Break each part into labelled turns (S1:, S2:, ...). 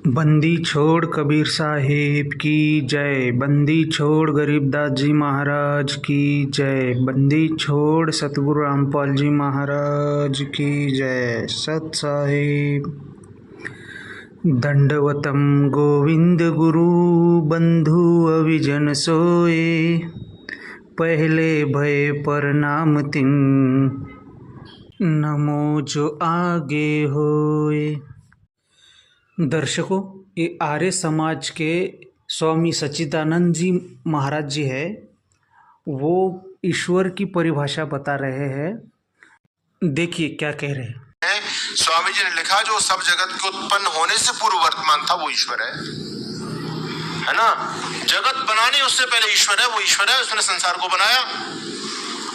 S1: बंदी छोड़ कबीर साहिब की जय। बंदी छोड़ गरीबदास जी महाराज की जय। बंदी छोड़ सतगुरु रामपाल जी महाराज की जय। सत साहिब। दंडवतम गोविंद गुरु बंधु अविजन सोए। पहले भय प्रणाम तिन नमो जो आगे होए। दर्शकों, ये आर्य समाज के स्वामी सच्चिदानंद जी महाराज जी है, वो ईश्वर की परिभाषा बता रहे हैं। देखिए क्या कह रहे हैं।
S2: स्वामी जी ने लिखा जो सब जगत के उत्पन्न होने से पूर्व वर्तमान था वो ईश्वर है ना। जगत बनाने उससे पहले ईश्वर है, वो ईश्वर है, उसने संसार को बनाया।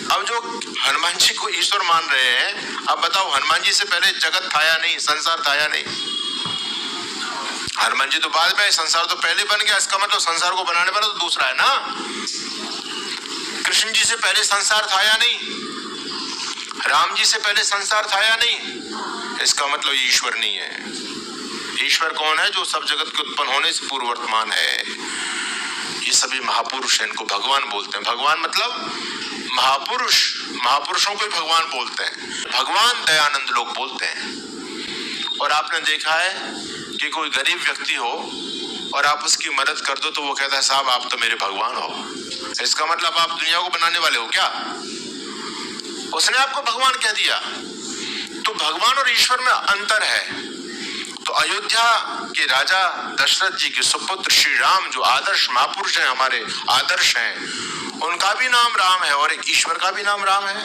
S2: अब जो हनुमान जी को ईश्वर मान रहे हैं, अब बताओ हनुमान जी से पहले जगत था या नहीं, संसार था या नहीं? हनुमान जी तो बाद में, संसार तो पहले बन गया। इसका मतलब संसार को बनाने वाला तो दूसरा है ना। कृष्ण जी से पहले संसार था या नहीं? राम जी से पहले संसार था या नहीं? इसका मतलब ये ईश्वर नहीं है। ईश्वर कौन है? जो सब जगत के उत्पन्न होने से पूर्व वर्तमान है। ये सभी महापुरुष हैं, इनको भगवान बोलते हैं। भगवान मतलब महापुरुष, महापुरुषों को भगवान बोलते हैं। भगवान दयानंद लोग बोलते हैं। और आपने देखा है कि कोई गरीब व्यक्ति हो और आप उसकी मदद कर दो तो वो कहता है साहब आप तो मेरे भगवान हो। इसका मतलब आप दुनिया को बनाने वाले हो क्या? उसने आपको भगवान कह दिया। तो भगवान और ईश्वर में अंतर है। तो अयोध्या के राजा दशरथ जी के सुपुत्र श्री राम जो आदर्श महापुरुष हैं, हमारे आदर्श हैं, उनका भी नाम राम है और एक ईश्वर का भी नाम राम है,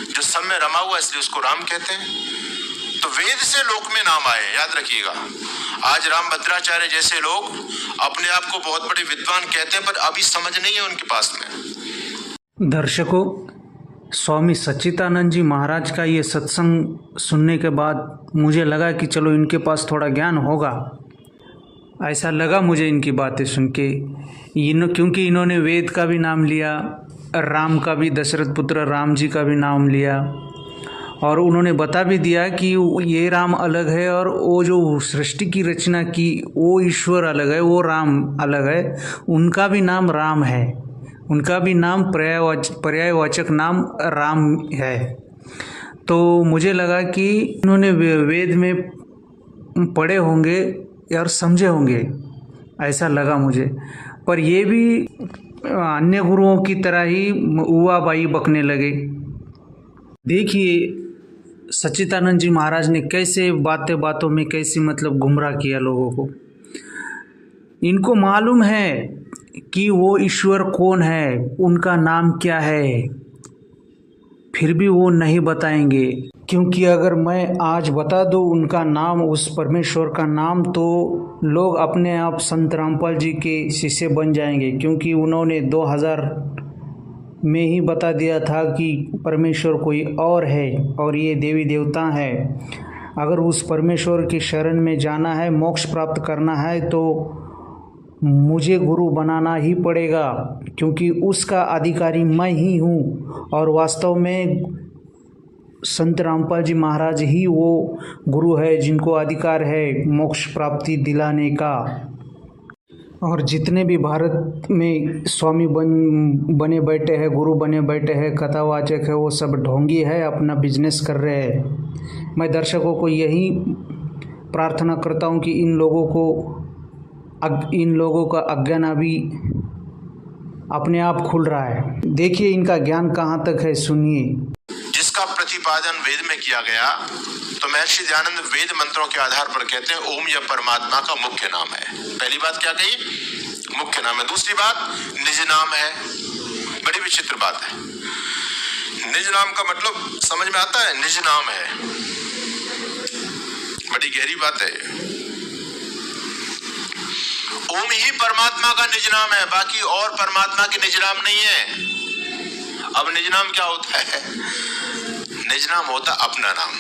S2: जो सब में रमा हुआ इसलिए उसको राम कहते हैं। तो वेद से लोक में नाम आए, याद रखिएगा। आज राम भद्राचार्य जैसे लोग अपने आप को बहुत बड़े विद्वान कहते हैं, पर अभी समझ नहीं है उनके पास में।
S1: दर्शकों, स्वामी सच्चिदानंद जी महाराज का ये सत्संग सुनने के बाद मुझे लगा कि चलो इनके पास थोड़ा ज्ञान होगा। ऐसा लगा मुझे इनकी बातें सुन के। क्योंकि इन्होंने वेद का भी नाम लिया, राम का भी, दशरथ पुत्र राम जी का भी नाम लिया, और उन्होंने बता भी दिया कि ये राम अलग है और वो जो सृष्टि की रचना की वो ईश्वर अलग है, वो राम अलग है। उनका भी नाम राम है, उनका भी नाम पर्यायवाचक नाम राम है। तो मुझे लगा कि उन्होंने वेद में पढ़े होंगे और समझे होंगे, ऐसा लगा मुझे। पर ये भी अन्य गुरुओं की तरह ही उवा बाई बकने लगे। देखिए सच्चिदानंद जी महाराज ने कैसे बातें बातों में कैसी मतलब गुमराह किया लोगों को। इनको मालूम है कि वो ईश्वर कौन है, उनका नाम क्या है, फिर भी वो नहीं बताएंगे। क्योंकि अगर मैं आज बता दूं उनका नाम, उस परमेश्वर का नाम, तो लोग अपने आप संत रामपाल जी के शिष्य बन जाएंगे। क्योंकि उन्होंने 2000 में ही बता दिया था कि परमेश्वर कोई और है और ये देवी देवता है। अगर उस परमेश्वर की शरण में जाना है, मोक्ष प्राप्त करना है, तो मुझे गुरु बनाना ही पड़ेगा, क्योंकि उसका अधिकारी मैं ही हूँ। और वास्तव में संत रामपाल जी महाराज ही वो गुरु है जिनको अधिकार है मोक्ष प्राप्ति दिलाने का। और जितने भी भारत में स्वामी बने बैठे हैं, गुरु बने बैठे हैं, कथावाचक है, वो सब ढोंगी है, अपना बिजनेस कर रहे हैं। मैं दर्शकों को यही प्रार्थना करता हूँ कि इन लोगों का अज्ञान अभी अपने आप खुल रहा है। देखिए इनका ज्ञान कहाँ तक है, सुनिए।
S2: जिसका प्रतिपादन वेद में किया गया, तो महर्षि दयानंद वेद मंत्रों के आधार पर कहते हैं ओम यह परमात्मा का मुख्य नाम है। पहली बात क्या कही? मुख्य नाम है। दूसरी बात निज नाम है। बड़ी विचित्र बात है। निज नाम का मतलब समझ में आता है? निज नाम है, बड़ी गहरी बात है। ओम ही परमात्मा का निज नाम है, बाकी और परमात्मा के निज नाम नहीं है। अब निज नाम क्या होता है? निज नाम होता अपना नाम।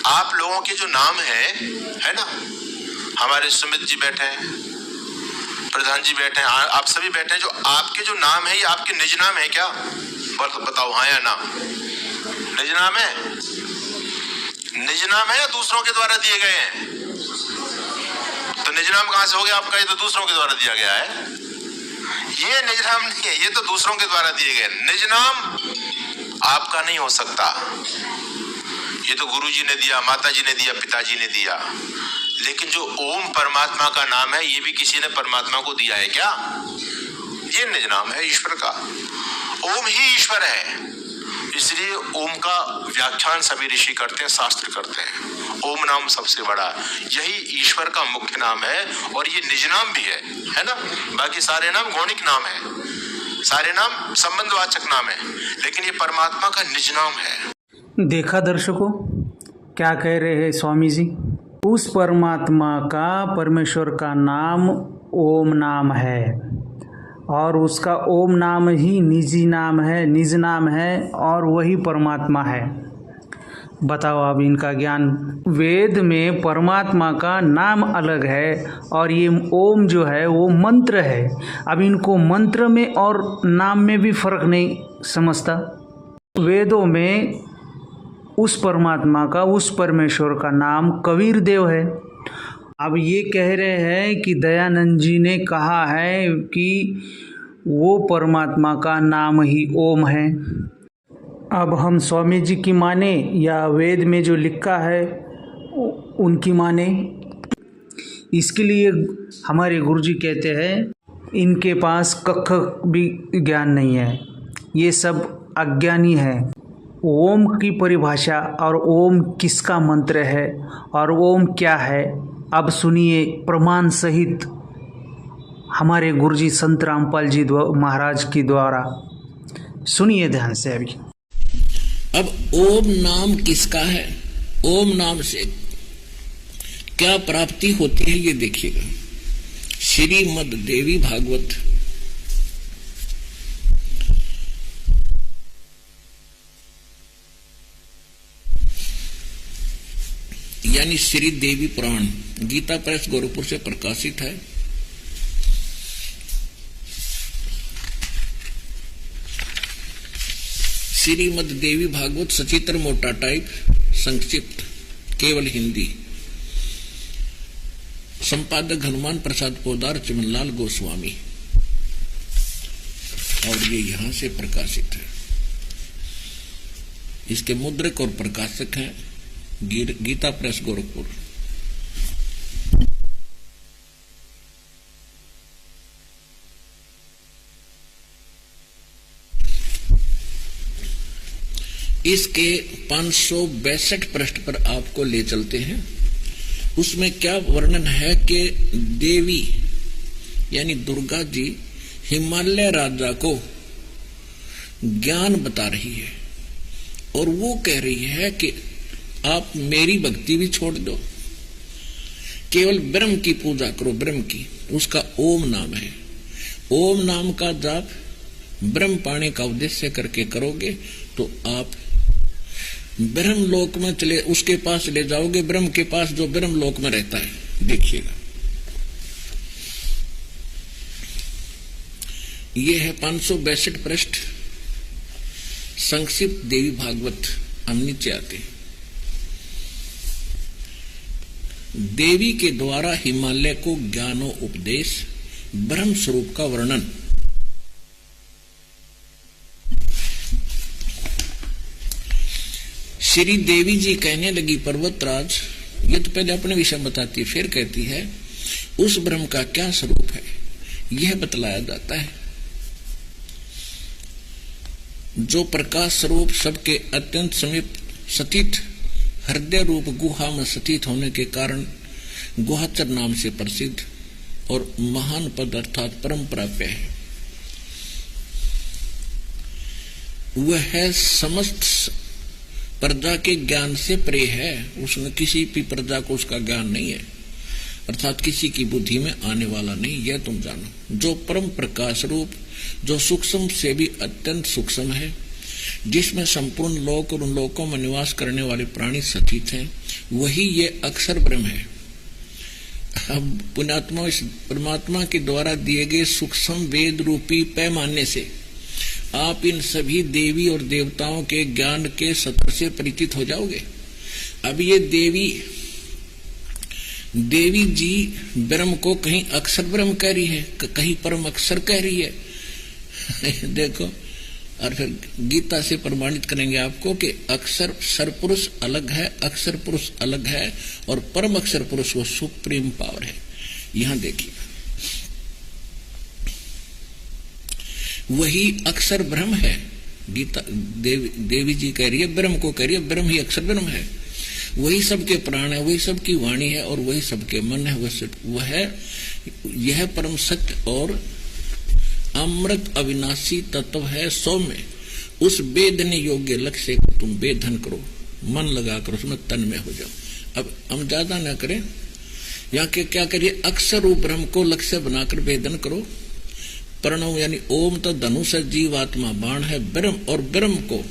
S2: आप लोगों के जो नाम है ना, हमारे सुमित जी बैठे हैं, प्रधान जी बैठे हैं, आप सभी बैठे हैं, जो आपके जो नाम है ये आपके निज नाम है क्या? बताओ हाँ या ना? निज नाम है? निज नाम है या दूसरों के द्वारा दिए गए हैं? तो निज नाम कहां से हो गया आपका? ये तो दूसरों के द्वारा दिया गया है। ये निज नाम नहीं है, ये तो दूसरों के द्वारा दिए गए। निज नाम आपका नहीं हो सकता। ये तो गुरुजी ने दिया, माताजी ने दिया, पिताजी ने दिया। लेकिन जो ओम परमात्मा का नाम है, ये भी किसी ने परमात्मा को दिया है क्या? ये निज नाम है ईश्वर का। ओम ही ईश्वर है, इसलिए ओम का व्याख्यान सभी ऋषि करते हैं, शास्त्र करते हैं। ओम नाम सबसे बड़ा, यही ईश्वर का मुख्य नाम है और ये निज नाम भी है ना। बाकी सारे नाम गौणिक नाम है, सारे नाम संबंधवाचक नाम है, लेकिन ये परमात्मा का निज नाम है।
S1: देखा दर्शकों, क्या कह रहे हैं स्वामी जी? उस परमात्मा का, परमेश्वर का नाम ओम नाम है और उसका ओम नाम ही निजी नाम है, निज नाम है और वही परमात्मा है। बताओ अब इनका ज्ञान। वेद में परमात्मा का नाम अलग है और ये ओम जो है वो मंत्र है। अब इनको मंत्र में और नाम में भी फर्क नहीं समझता। वेदों में उस परमात्मा का, उस परमेश्वर का नाम कबीर देव है। अब ये कह रहे हैं कि दयानंद जी ने कहा है कि वो परमात्मा का नाम ही ओम है। अब हम स्वामी जी की माने या वेद में जो लिखा है उनकी माने? इसके लिए हमारे गुरुजी कहते हैं इनके पास कख भी ज्ञान नहीं है, ये सब अज्ञानी है। ओम की परिभाषा और ओम किसका मंत्र है और ओम क्या है, अब सुनिए प्रमाण सहित हमारे गुरुजी संत रामपाल जी महाराज के द्वारा। सुनिए ध्यान से अभी।
S3: अब ओम नाम किसका है, ओम नाम से क्या प्राप्ति होती है ये देखिएगा। श्रीमद् देवी भागवत यानी श्री देवी पुराण गीता प्रेस गोरखपुर से प्रकाशित है। श्रीमद् देवी भागवत सचित्र मोटा टाइप, संक्षिप्त, केवल हिंदी। संपादक हनुमान प्रसाद पोदार, चिमनलाल गोस्वामी, और ये यहां से प्रकाशित है। इसके मुद्रक और प्रकाशक हैं गीता प्रेस गोरखपुर। इसके 562 पृष्ठ पर आपको ले चलते हैं। उसमें क्या वर्णन है कि देवी यानी दुर्गा जी हिमालय राजा को ज्ञान बता रही है और वो कह रही है कि आप मेरी भक्ति भी छोड़ दो, केवल ब्रह्म की पूजा करो, ब्रह्म की। उसका ओम नाम है। ओम नाम का जाप ब्रह्म पाने का उद्देश्य करके करोगे तो आप ब्रह्म लोक में चले, उसके पास ले जाओगे, ब्रह्म के पास जो ब्रह्म लोक में रहता है। देखिएगा, ये है 562 पृष्ठ, संक्षिप्त देवी भागवत। हम नीचे आते हैं। देवी के द्वारा हिमालय को ज्ञानो उपदेश, ब्रह्म स्वरूप का वर्णन। श्री देवी जी कहने लगी, पर्वतराज, ये तो पहले अपने विषय बताती है, फिर कहती है उस ब्रह्म का क्या स्वरूप है यह बतलाया जाता है, जो प्रकाश स्वरूप सबके अत्यंत समीप स्थित हृदय रूप गुहा में स्थित होने के कारण गुहाचर नाम से प्रसिद्ध और महान पद अर्थात परम प्राप्य है। वह समस्त प्रजा के ज्ञान से परे है, उसमें किसी भी प्रजा को उसका ज्ञान नहीं है, अर्थात किसी की बुद्धि में आने वाला नहीं, यह तुम जानो। जो परम प्रकाश रूप, जो सूक्ष्म से भी अत्यंत सूक्ष्म है, जिसमें संपूर्ण लोक और उन लोकों में निवास करने वाले प्राणी स्थित हैं, वही ये अक्षर ब्रह्म है। अब पुण्यात्मा इस परमात्मा के द्वारा दिए गए सूक्ष्म वेद रूपी पैमाने से आप इन सभी देवी और देवताओं के ज्ञान के सत्र से परिचित हो जाओगे। अब ये देवी देवी जी ब्रह्म को कहीं अक्षर ब्रह्म कह रही है, कहीं परम अक्षर कह रही है। देखो, और फिर गीता से प्रमाणित करेंगे आपको कि अक्षर सरपुरुष अलग है, अक्षर पुरुष अलग है, और परम अक्षर पुरुष वो सुप्रीम पावर है। यहां देखिए, वही अक्षर ब्रह्म है। गीता देवी जी कह रही है, ब्रह्म को कह रही है, ब्रह्म ही अक्षर ब्रह्म है। वही सबके प्राण है, वही सबकी वाणी है, और वही सबके मन है। वह यह परम सत्य और अमृत अविनाशी तत्व है। सौम्य उस वेदने योग्य लक्ष्य को तुम वेधन करो, मन लगाकर उसमें तन में हो जाओ। अब हम ज्यादा न करें, यहाँ के क्या करिए, अक्षर रूप ब्रह्म को लक्ष्य बनाकर वेदन करो। प्रणव यानी ओम तो धनुष है, जीवात्मा बाण है, ब्रह्म और ब्रह्म को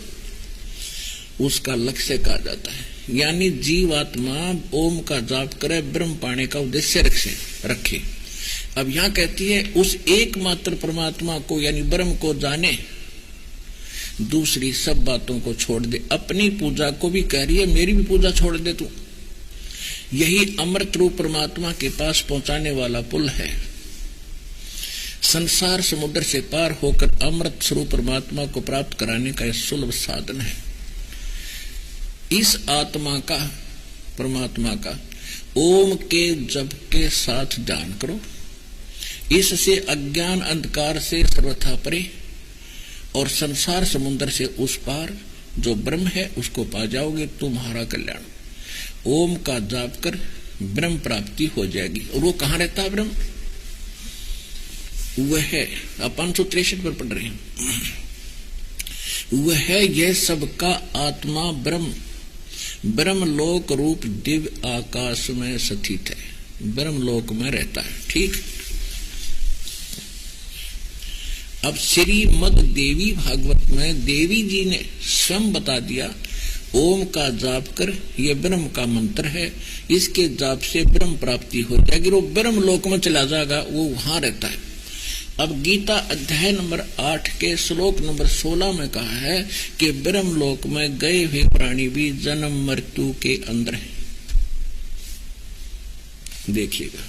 S3: उसका लक्ष्य कहा जाता है। यानी जीवात्मा ओम का जाप करे, ब्रह्म पाने का उद्देश्य रखे। अब यहां कहती है उस एकमात्र परमात्मा को यानी ब्रह्म को जाने, दूसरी सब बातों को छोड़ दे। अपनी पूजा को भी कह रही है, मेरी भी पूजा छोड़ दे तू। यही अमृत रूप परमात्मा के पास पहुंचाने वाला पुल है। संसार समुद्र से पार होकर अमृत स्वरूप परमात्मा को प्राप्त कराने का यह सुलभ साधन है। इस आत्मा का, परमात्मा का ओम के जप के साथ ध्यान करो। इससे अज्ञान अंधकार से सर्वथा परे और संसार समुद्र से उस पार जो ब्रह्म है उसको पा जाओगे, तुम्हारा कल्याण। ओम का जाप कर ब्रह्म प्राप्ति हो जाएगी। और वो कहाँ रहता है ब्रह्म? वह है, आप 563 पर पढ़ रहे हैं, वह है यह सबका आत्मा ब्रह्म, ब्रह्मलोक रूप दिव्य आकाश में स्थित है, ब्रह्मलोक में रहता है। ठीक। अब श्रीमद देवी भागवत में देवी जी ने स्वयं बता दिया, ओम का जाप कर, यह ब्रह्म का मंत्र है, इसके जाप से ब्रह्म प्राप्ति हो जाएगी, वो ब्रह्म लोक में चला जाएगा, वो वहां रहता है। अब गीता अध्याय नंबर 8 के श्लोक नंबर 16 में कहा है कि ब्रह्म लोक में गए हुए प्राणी भी जन्म मृत्यु के अंदर है। देखिएगा,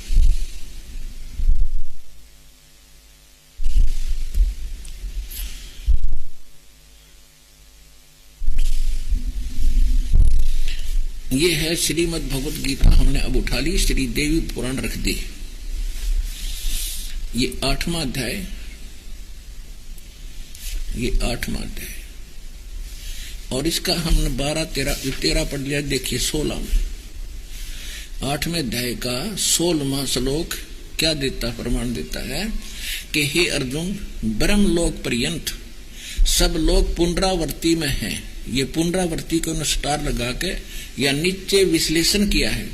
S3: ये है श्रीमद् भगवत गीता। हमने अब उठा ली, श्री देवी पुराण रख दी। ये 8वां अध्याय, ये 8वां अध्याय, और इसका हमने 12-13 पढ़ लिया। देखिए 16 में 8वें अध्याय का 16वां श्लोक क्या देता, प्रमाण देता है कि हे अर्जुन, ब्रह्मलोक पर्यंत सब लोग पुनरावर्ती में हैं। ये पुनरावर्ती को स्टार लगा के या नीचे विश्लेषण किया है,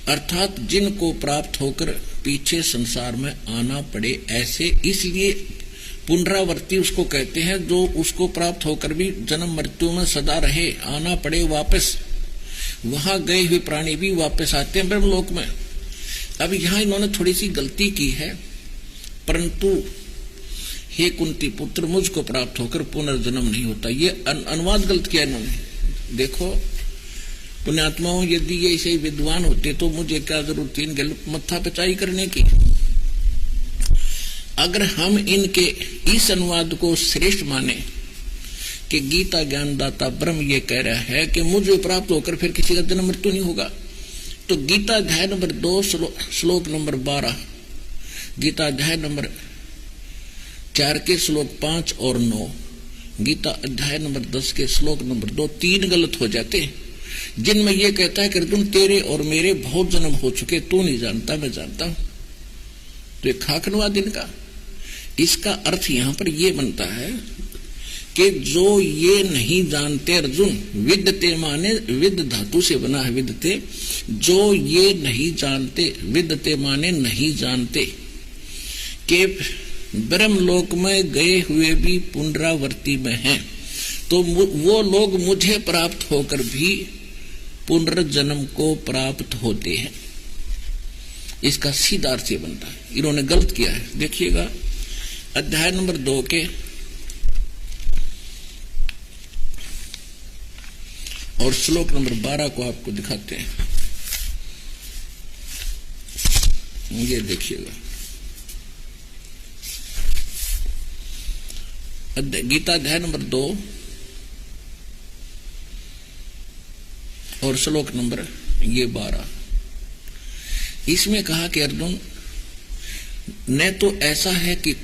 S3: अर्थात जिनको प्राप्त होकर पीछे संसार में आना पड़े ऐसे। इसलिए पुनरावर्ती उसको कहते हैं जो उसको प्राप्त होकर भी जन्म मृत्यु में सदा रहे, आना पड़े वापस। वहां गए हुए प्राणी भी वापस आते हैं ब्रह्मलोक में। अब यहां इन्होंने थोड़ी सी गलती की है, परंतु हे कुंती पुत्र, मुझको प्राप्त होकर पुनर्जन्म नहीं होता, ये अनुवाद गलत किया इन्होंने। देखो पुण्यात्माओं, यदि ये ऐसे विद्वान होते तो मुझे क्या जरूरत थी इनके मत्था पिचाई करने की। अगर हम इनके इस अनुवाद को श्रेष्ठ माने कि गीता ज्ञानदाता ब्रह्म ये कह रहा है कि मुझे प्राप्त होकर फिर किसी का जन्म मृत्यु नहीं होगा, तो गीता अध्याय नंबर 2 श्लोक नंबर 12, गीता अध्याय नंबर 4 के श्लोक 5 और 9, गीता अध्याय नंबर 10 के श्लोक नंबर 2, 3 गलत हो जाते हैं, जिनमें यह कहता है कि अर्जुन तेरे और मेरे बहुत जन्म हो चुके, तू नहीं जानता, मैं जानता हूं। तो एक खाकनवाद इनका। इसका अर्थ यहां पर यह बनता है कि जो ये नहीं जानते, अर्जुन विद्यते माने विद धातु से बना है विद्यते, जो ये नहीं जानते, विद्यते माने नहीं जानते कि ब्रह्मलोक में गए हुए भी पुनरावर्ती में हैं, तो वो लोग मुझे प्राप्त होकर भी पुनर्जन्म को प्राप्त होते हैं। इसका सीधा अर्थ से बनता है, इन्होंने गलत किया है। देखिएगा अध्याय नंबर 2 के और श्लोक नंबर 12 को आपको दिखाते हैं। ये देखिएगा, गीता अध्याय नंबर 2 और श्लोक नंबर 12। इसमें कहा कि अर्जुन, न तो ऐसा है कि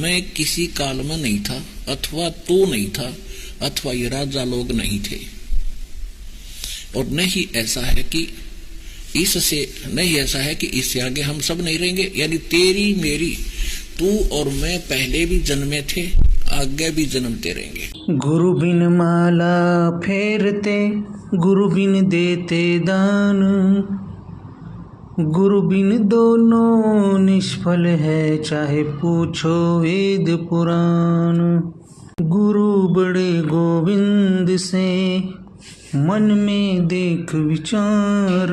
S3: मैं किसी काल में नहीं था, अथवा तू नहीं था, अथवा ये राजा लोग नहीं थे, और नहीं ऐसा है कि इससे आगे हम सब नहीं रहेंगे। यानी तेरी मेरी, तू और मैं पहले भी जन्मे थे, आगे भी जन्मते रहेंगे।
S1: गुरु बिन माला फेरते, गुरु बिन देते दान, गुरु बिन दोनों निष्फल है, चाहे पूछो वेद पुराण। गुरु बड़े गोविंद से मन में देख विचार,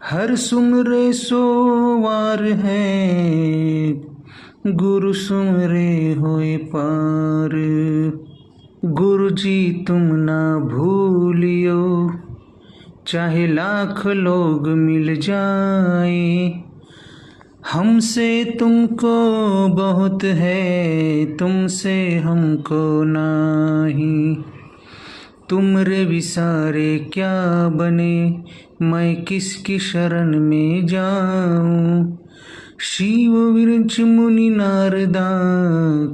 S1: हर सुमरे सोवार है, गुरु सुमरे होए पार। गुरु जी तुम ना भूलियो, चाहे लाख लोग मिल जाए, हमसे तुमको बहुत है, तुमसे हमको नाही। तुमरे विसारे क्या बने, मैं किसकी शरण में जाऊं। शिव विरच मुनि नारदा,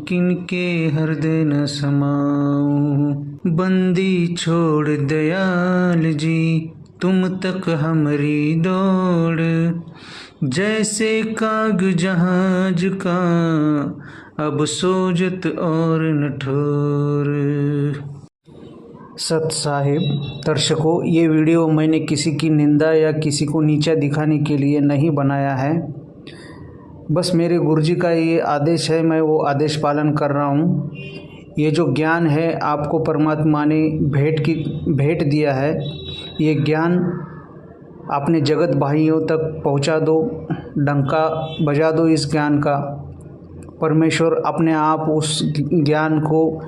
S1: किनके हृदय न समाऊं। बंदी छोड़ दयाल जी, तुम तक हमारी दौड़, जैसे काग जहाज का अब सोजत और न ठोर। सत साहिब दर्शकों, ये वीडियो मैंने किसी की निंदा या किसी को नीचा दिखाने के लिए नहीं बनाया है। बस मेरे गुरुजी का ये आदेश है, मैं वो आदेश पालन कर रहा हूँ। ये जो ज्ञान है आपको परमात्मा ने भेंट दिया है, ये ज्ञान अपने जगत भाइयों तक पहुँचा दो, डंका बजा दो इस ज्ञान का। परमेश्वर अपने आप उस ज्ञान को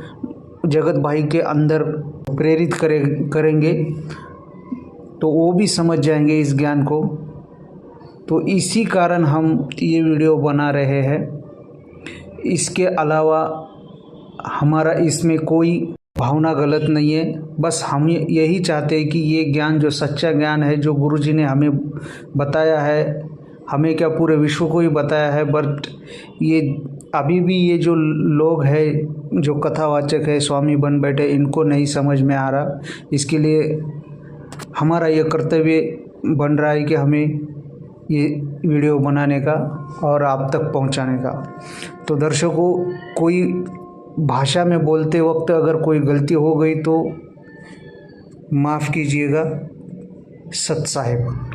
S1: जगत भाई के अंदर प्रेरित करेंगे, तो वो भी समझ जाएंगे इस ज्ञान को। तो इसी कारण हम ये वीडियो बना रहे हैं। इसके अलावा हमारा इसमें कोई भावना गलत नहीं है। बस हम यही चाहते हैं कि ये ज्ञान जो सच्चा ज्ञान है, जो गुरुजी ने हमें बताया है, हमें क्या पूरे विश्व को ही बताया है, बट ये अभी भी ये जो लोग हैं जो कथावाचक है, स्वामी बन बैठे, इनको नहीं समझ में आ रहा। इसके लिए हमारा ये कर्तव्य बन रहा है कि हमें ये वीडियो बनाने का और आप तक पहुंचाने का। तो दर्शकों, कोई भाषा में बोलते वक्त अगर कोई गलती हो गई तो माफ़ कीजिएगा। सत साहिब।